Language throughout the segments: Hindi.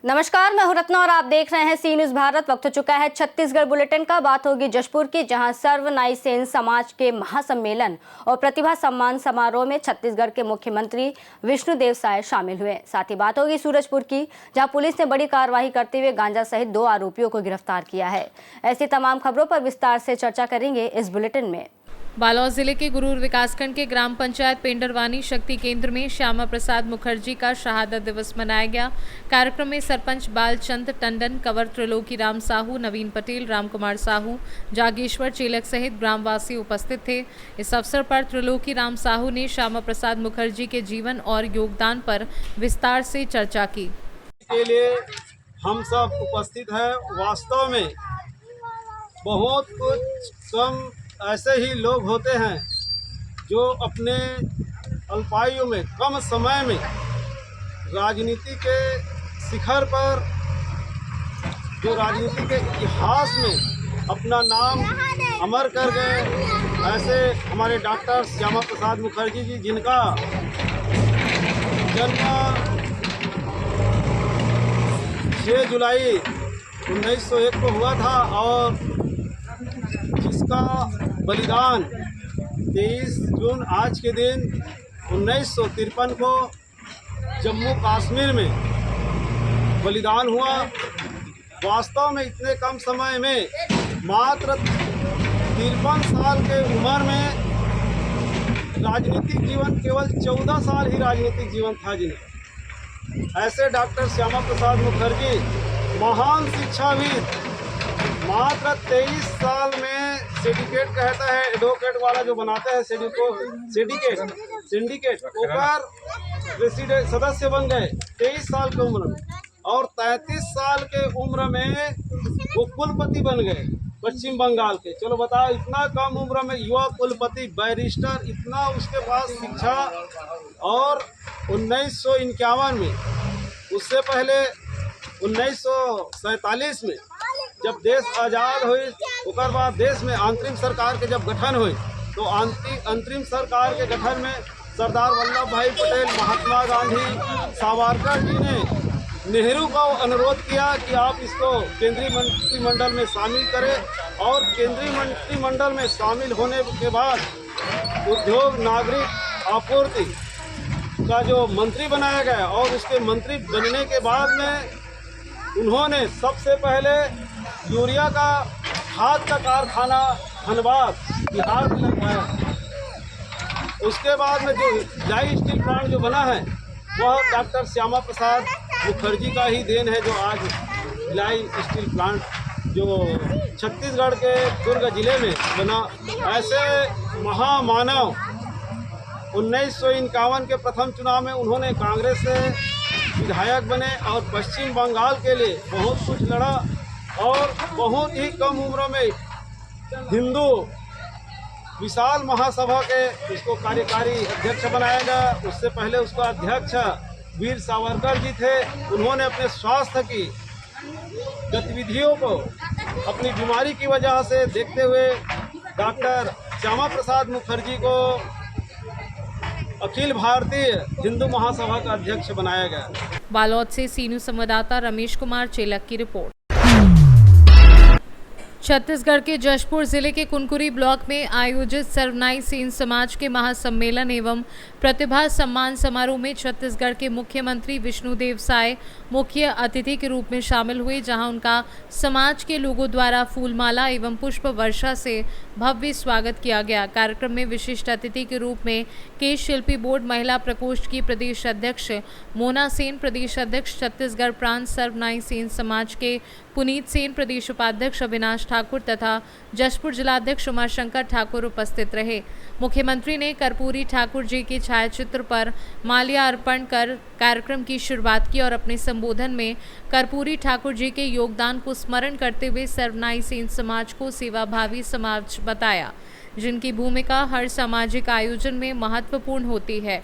नमस्कार, मैं हूं रत्ना और आप देख रहे हैं सी न्यूज भारत। वक्त हो चुका है छत्तीसगढ़ बुलेटिन का। बात होगी जशपुर की, जहां सर्व नाई सेन समाज के महासम्मेलन और प्रतिभा सम्मान समारोह में छत्तीसगढ़ के मुख्यमंत्री विष्णुदेव साय शामिल हुए। साथ ही बात होगी सूरजपुर की, जहां पुलिस ने बड़ी कार्रवाई करते हुए गांजा सहित 2 आरोपियों को गिरफ्तार किया है। ऐसी तमाम खबरों पर विस्तार से चर्चा करेंगे इस बुलेटिन में। बालोद जिले के गुरूर विकासखंड के ग्राम पंचायत पेंडरवानी शक्ति केंद्र में श्यामा प्रसाद मुखर्जी का शहादत दिवस मनाया गया। कार्यक्रम में सरपंच बालचंद टंडन, कंवर त्रिलोकी राम साहू, नवीन पटेल, राम कुमार साहू, जागेश्वर चेलक सहित ग्रामवासी उपस्थित थे। इस अवसर पर त्रिलोकी राम साहू ने श्यामा प्रसाद मुखर्जी के जीवन और योगदान पर विस्तार से चर्चा की। के लिए हम सब उपस्थित हैं। वास्तव में बहुत कुछ कम ऐसे ही लोग होते हैं जो अपने अल्पायु में, कम समय में राजनीति के शिखर पर, जो राजनीति के इतिहास में अपना नाम अमर कर गए, ऐसे हमारे डॉक्टर श्यामा प्रसाद मुखर्जी जी, जिनका जन्म 6 जुलाई 1901 को हुआ था और जिसका बलिदान 23 जून आज के दिन 1953 को जम्मू कश्मीर में बलिदान हुआ। वास्तव में इतने कम समय में, मात्र 53 साल के उम्र में राजनीतिक जीवन, केवल 14 साल ही राजनीतिक जीवन था जिन्हें। ऐसे डॉक्टर श्यामा प्रसाद मुखर्जी महान शिक्षाविद, मात्र 23 साल में सिंडिकेट कहता है, एडवोकेट वाला जो बनाते हैं सिंडिकेट होकर प्रेसिडेंट सदस्य बन गए 23 साल की उम्र में, और 33 साल के उम्र में वो कुलपति बन गए पश्चिम बंगाल के। चलो बताओ, इतना कम उम्र में युवा कुलपति, बैरिस्टर, इतना उसके पास शिक्षा। और 1951 में, उससे पहले 1947 में जब देश आज़ाद हुई, उसके बाद देश में अंतरिम सरकार के जब गठन हुई, तो अंतरिम सरकार के गठन में सरदार वल्लभ भाई पटेल, महात्मा गांधी, सावरकर जी ने नेहरू को अनुरोध किया कि आप इसको केंद्रीय मंत्रिमंडल में शामिल करें। और केंद्रीय मंत्रिमंडल में शामिल होने के बाद उद्योग नागरिक आपूर्ति का जो मंत्री बनाया गया, और उसके मंत्री बनने के बाद में उन्होंने सबसे पहले यूरिया का खाद का कारखाना धनबाद बिहार में लगवाया। उसके बाद में जो भिलाई स्टील प्लांट जो बना है, वह डॉक्टर श्यामा प्रसाद मुखर्जी का ही देन है, जो आज भिलाई स्टील प्लांट जो छत्तीसगढ़ के दुर्ग जिले में बना। ऐसे महामानव 1951 के प्रथम चुनाव में उन्होंने कांग्रेस से विधायक बने और पश्चिम बंगाल के लिए बहुत कुछ लड़ा, और बहुत ही कम उम्र में हिंदू विशाल महासभा के उसको कार्यकारी अध्यक्ष बनाया गया। उससे पहले उसका अध्यक्ष वीर सावरकर जी थे। उन्होंने अपने स्वास्थ्य की गतिविधियों को अपनी बीमारी की वजह से देखते हुए डॉक्टर श्यामा प्रसाद मुखर्जी को अखिल भारतीय हिंदू महासभा का अध्यक्ष बनाया गया। बालोद से सी न्यूज संवाददाता रमेश कुमार चेलक की रिपोर्ट। छत्तीसगढ़ के जशपुर जिले के कुनकुरी ब्लॉक में आयोजित सर्वनाई सेन समाज के महासम्मेलन एवं प्रतिभा सम्मान समारोह में छत्तीसगढ़ के मुख्यमंत्री विष्णुदेव साय मुख्य अतिथि के रूप में शामिल हुए, जहां उनका समाज के लोगों द्वारा फूलमाला एवं पुष्प वर्षा से भव्य स्वागत किया गया। कार्यक्रम में विशिष्ट अतिथि के रूप में केश शिल्पी बोर्ड महिला प्रकोष्ठ की प्रदेश अध्यक्ष मोना सेन, प्रदेश अध्यक्ष छत्तीसगढ़ प्रांत सर्वनाई सेन समाज के पुनीत सेन, प्रदेश उपाध्यक्ष अविनाश ठाकुर तथा जशपुर जिलाध्यक्ष उमाशंकर ठाकुर उपस्थित रहे। मुख्यमंत्री ने कर्पूरी ठाकुर जी के छायाचित्र पर माल्यार्पण कर कार्यक्रम की शुरुआत की और अपने संबोधन में कर्पूरी ठाकुर जी के योगदान को स्मरण करते हुए सर्वनाई सेन समाज को सेवाभावी समाज बताया, जिनकी भूमिका हर सामाजिक आयोजन में महत्वपूर्ण होती है।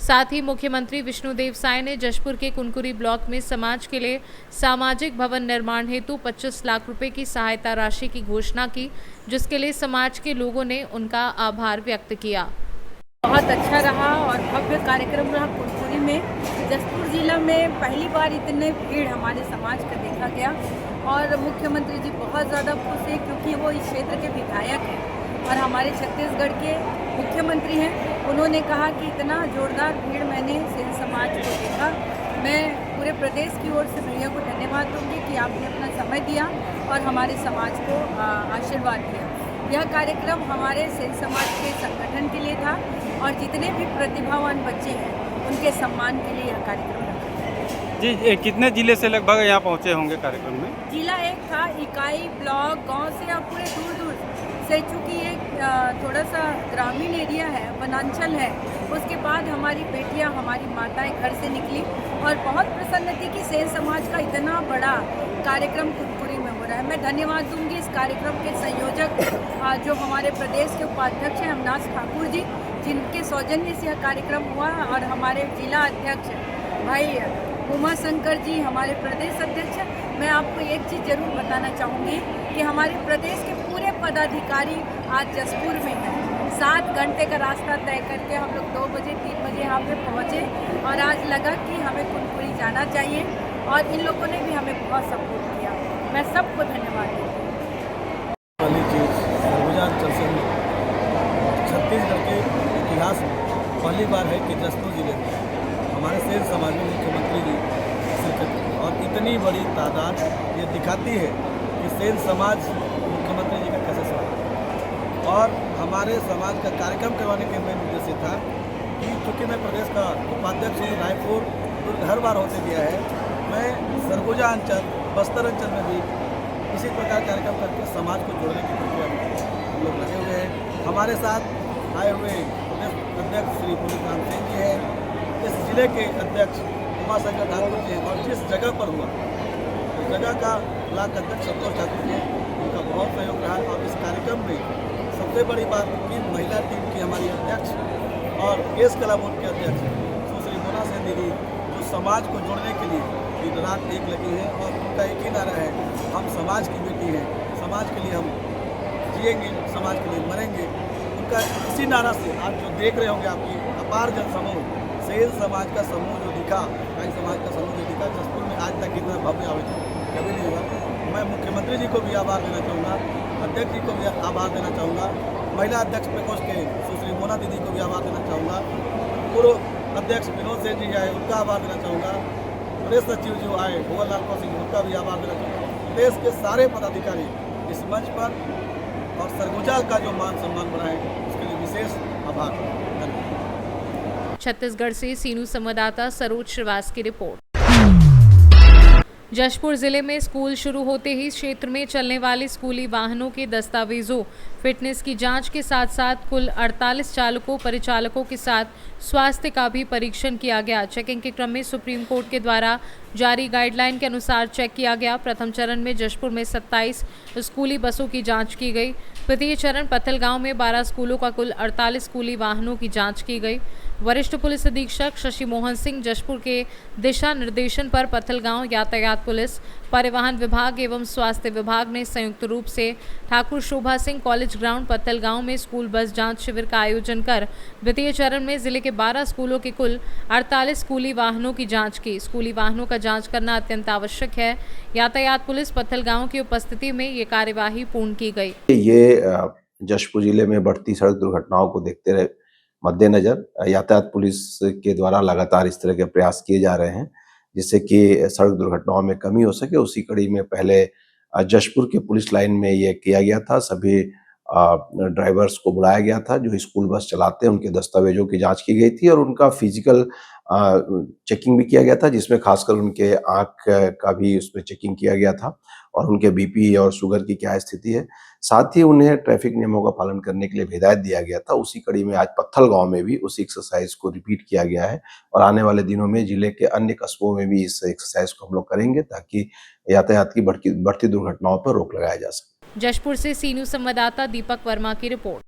साथ ही मुख्यमंत्री विष्णुदेव साय ने जशपुर के कुनकुरी ब्लॉक में समाज के लिए सामाजिक भवन निर्माण हेतु 25 लाख रुपए की सहायता राशि की घोषणा की, जिसके लिए समाज के लोगों ने उनका आभार व्यक्त किया। बहुत अच्छा रहा और भव्य कार्यक्रम रहा कुनकुरी में। जशपुर जिला में पहली बार इतने भीड़ हमारे समाज का देखा गया और मुख्यमंत्री जी बहुत ज़्यादा खुश हैं क्योंकि वो इस क्षेत्र के विधायक हैं और हमारे छत्तीसगढ़ के मुख्यमंत्री हैं। उन्होंने कहा कि इतना जोरदार भीड़ मैंने सेन समाज को देखा। मैं पूरे प्रदेश की ओर से भैया को धन्यवाद दूंगी कि आपने अपना समय दिया और हमारे समाज को आशीर्वाद दिया। यह कार्यक्रम हमारे सेन समाज के संगठन के लिए था और जितने भी प्रतिभावान बच्चे हैं उनके सम्मान के लिए यह कार्यक्रम रखा। जी, कितने जिले से लगभग यहाँ पहुँचे होंगे कार्यक्रम में? जिला एक था, इकाई, ब्लॉक, गांव से और पूरे दूर दूर से। चूँकि ये थोड़ा सा ग्रामीण एरिया है, वनांचल है, उसके बाद हमारी बेटियां, हमारी माताएं घर से निकली और बहुत प्रसन्न थी कि सेन समाज का इतना बड़ा कार्यक्रम कुनकुरी में हो रहा है। मैं धन्यवाद दूंगी इस कार्यक्रम के संयोजक जो हमारे प्रदेश के उपाध्यक्ष हैं अमनाथ ठाकुर जी, जिनके सौजन्य से यह कार्यक्रम हुआ, और हमारे जिला अध्यक्ष भाई उमा शंकर जी, हमारे प्रदेश अध्यक्ष। मैं आपको एक चीज़ जरूर बताना चाहूँगी कि हमारे प्रदेश के पूरे पदाधिकारी आज जशपुर में हैं। 7 घंटे का रास्ता तय करके हम लोग 2 बजे 3 बजे यहाँ पे पहुँचे और आज लगा कि हमें कुनकुरी जाना चाहिए और इन लोगों ने भी हमें बहुत सपोर्ट किया। मैं सबको धन्यवाद देती हूँ। पहली चीज़ सर्वजनांचल से छत्तीसगढ़ के इतिहास में पहली बार है कि जशपुर जिले में हमारे सेन समाज में मुख्यमंत्री जी शिरकत की और इतनी बड़ी तादाद ये दिखाती है कि सेन समाज मुख्यमंत्री जी का कैसे स्वागत। और हमारे समाज का कार्यक्रम करवाने के मेन उद्देश्य था कि चूँकि मैं प्रदेश का उपाध्यक्ष हूँ, रायपुर हर बार होते गया है, मैं सरगुजा अंचल, बस्तर अंचल में भी इसी प्रकार कार्यक्रम करके समाज को जोड़ने की प्रक्रिया में हम लोग लगे हुए हैं। हमारे साथ आए हुए प्रदेश अध्यक्ष श्री पुनीत सिंह जी हैं, इस जिले के अध्यक्ष उमा शंकर ठाकुर जी हैं, और जिस जगह पर हुआ उस जगह का ब्लॉक अध्यक्ष संतोष ठाकुर जी, उनका बहुत सहयोग रहा। और इस कार्यक्रम में सबसे बड़ी बात कि महिला टीम की हमारी अध्यक्ष और केस कला बोर्ड के अध्यक्ष सुश्री मोना सेन दीदी, जो समाज को जोड़ने के लिए दिन रात एक लगी है और उनका एक ही नारा है, हम समाज की बेटी हैं, समाज के लिए हम जिएंगे, समाज के लिए मरेंगे। उनका इसी नारा से आज जो देख रहे होंगे आपकी अपार जन समूह, सेन समाज का समूह जो दिखा, कई समाज का समूह जो दिखा जशपुर में, आज तक इतना भव्य आयोजन कभी नहीं हुआ। मैं मुख्यमंत्री जी को भी आभार देना चाहूँगा, अध्यक्ष जी को भी आभार देना चाहूँगा, महिला अध्यक्ष प्रकोष्ठ के सुश्री मोना दीदी को भी आभार देना चाहूँगा, पूर्व अध्यक्ष विनोद सेन जी आए उनका आभार देना चाहूँगा, प्रदेश सचिव जो आए भुवनलाल कौशिक उनका भी आभार देना चाहूँगा। प्रदेश के सारे पदाधिकारी इस मंच पर और सरगुजा का जो मान सम्मान बनाए उसके लिए विशेष आभार। छत्तीसगढ़ से सीनू संवाददाता सरोज श्रीवास की रिपोर्ट। जशपुर जिले में स्कूल शुरू होते ही क्षेत्र में चलने वाले स्कूली वाहनों के दस्तावेजों, फिटनेस की जांच के साथ साथ कुल 48 चालकों परिचालकों के साथ स्वास्थ्य का भी परीक्षण किया गया। चेकिंग के क्रम में सुप्रीम कोर्ट के द्वारा जारी गाइडलाइन के अनुसार चेक किया गया। प्रथम चरण में जशपुर में 27 स्कूली बसों की जांच की गई। द्वितीय चरण पत्थलगांव में 12 स्कूलों का कुल 48 स्कूली वाहनों की जांच की गई। वरिष्ठ पुलिस अधीक्षक शशि मोहन सिंह जशपुर के दिशा निर्देशन पर पत्थलगांव यातायात पुलिस, परिवहन विभाग एवं स्वास्थ्य विभाग ने संयुक्त रूप से ठाकुर शोभा सिंह कॉलेज ग्राउंड पत्थलगांव में स्कूल बस जांच शिविर का आयोजन कर द्वितीय चरण में जिले के 12 स्कूलों के कुल 48 स्कूली वाहनों की जांच की। स्कूली वाहनों का जांच करना अत्यंत आवश्यक है। यातायात पुलिस पत्थलगांव की उपस्थिति में ये कार्यवाही पूर्ण की गई। ये जशपुर जिले में बढ़ती सड़क दुर्घटनाओं को देखते रहे मद्देनजर यातायात पुलिस के द्वारा लगातार इस तरह के प्रयास किए जा रहे हैं जिससे कि सड़क दुर्घटनाओं में कमी हो सके। उसी कड़ी में पहले जशपुर के पुलिस लाइन में ये किया गया था। सभी ड्राइवर्स को बुलाया गया था जो स्कूल बस चलाते हैं, उनके दस्तावेजों की जांच की गई थी और उनका फिजिकल चेकिंग भी किया गया था, जिसमें खासकर उनके आँख का भी उसमें चेकिंग किया गया था और उनके बीपी और शुगर की क्या स्थिति है। साथ ही उन्हें ट्रैफिक नियमों का पालन करने के लिए हिदायत दिया गया था। उसी कड़ी में आज पत्थलगांव में भी उसी एक्सरसाइज को रिपीट किया गया है और आने वाले दिनों में जिले के अन्य कस्बों में भी इस एक्सरसाइज को हम लोग करेंगे ताकि यातायात की बढ़ती दुर्घटनाओं पर रोक लगाया जा सके। जशपुर से सीनू संवाददाता दीपक वर्मा की रिपोर्ट।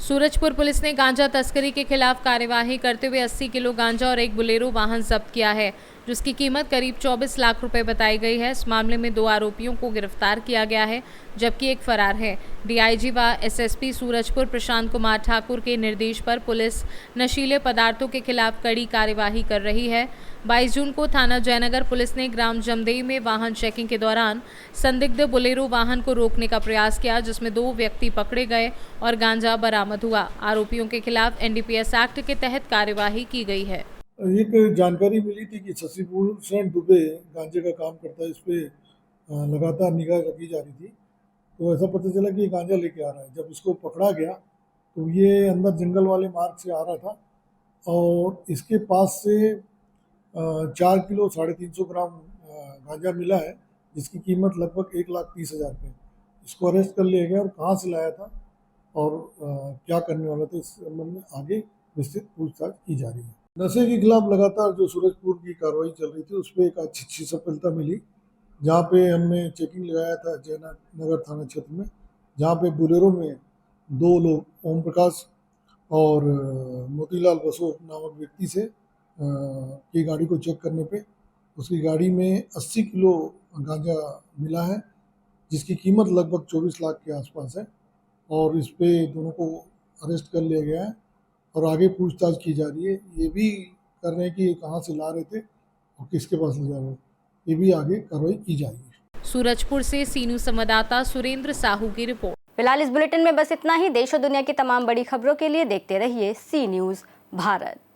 सूरजपुर पुलिस ने गांजा तस्करी के खिलाफ कार्यवाही करते हुए 80 किलो गांजा और एक बुलेरो वाहन जब्त किया है, जिसकी कीमत करीब 24 लाख रुपए बताई गई है। इस मामले में 2 आरोपियों को गिरफ्तार किया गया है, जबकि एक फरार है। डीआईजी व एसएसपी सूरजपुर प्रशांत कुमार ठाकुर के निर्देश पर पुलिस नशीले पदार्थों के खिलाफ कड़ी कार्यवाही कर रही है। 22 जून को थाना जयनगर पुलिस ने ग्राम जमदेई में वाहन चेकिंग के दौरान संदिग्ध बुलेरो वाहन को रोकने का प्रयास किया, जिसमें 2 व्यक्ति पकड़े गए और गांजा बरामद हुआ। आरोपियों के खिलाफ एनडीपीएस एक्ट के तहत कार्यवाही की गई है। एक जानकारी मिली थी कि शशिभूषण दुबे गांजे का काम करता है, इस पे लगातार निगाह रखी जा रही थी। तो ऐसा पता चला कि ये गांजा लेके आ रहा है। जब इसको पकड़ा गया तो ये अंदर जंगल वाले मार्ग से आ रहा था और इसके पास से 4 किलो 350 ग्राम गांजा मिला है, जिसकी कीमत लगभग 1,30,000 रुपये। इसको अरेस्ट कर लिया गया और कहाँ से लाया था और क्या करने वाला था, इस संबंध में आगे विस्तृत पूछताछ की जा रही है। नशे के खिलाफ लगातार जो सूरजपुर की कार्रवाई चल रही थी, उस पर एक अच्छी सफलता मिली, जहाँ पे हमने चेकिंग लगाया था जयनगर थाना क्षेत्र में, जहाँ पे बुलेरो में 2 लोग ओम प्रकाश और मोतीलाल बसो नामक व्यक्ति से की गाड़ी को चेक करने पे उसकी गाड़ी में 80 किलो गांजा मिला है, जिसकी कीमत लगभग 24 लाख के आसपास है और इस पे दोनों को अरेस्ट कर लिया गया है और आगे पूछताछ की जा रही है। ये भी कर रहे हैं कि ये कहाँ से ला रहे थे और किसके पास ले जा रहे हैं, ये भी आगे कार्रवाई की जाएगी। सूरजपुर से सीनू संवाददाता सुरेंद्र साहू की रिपोर्ट। फिलहाल इस बुलेटिन में बस इतना ही। देश और दुनिया की तमाम बड़ी खबरों के लिए देखते रहिए सी न्यूज़ भारत।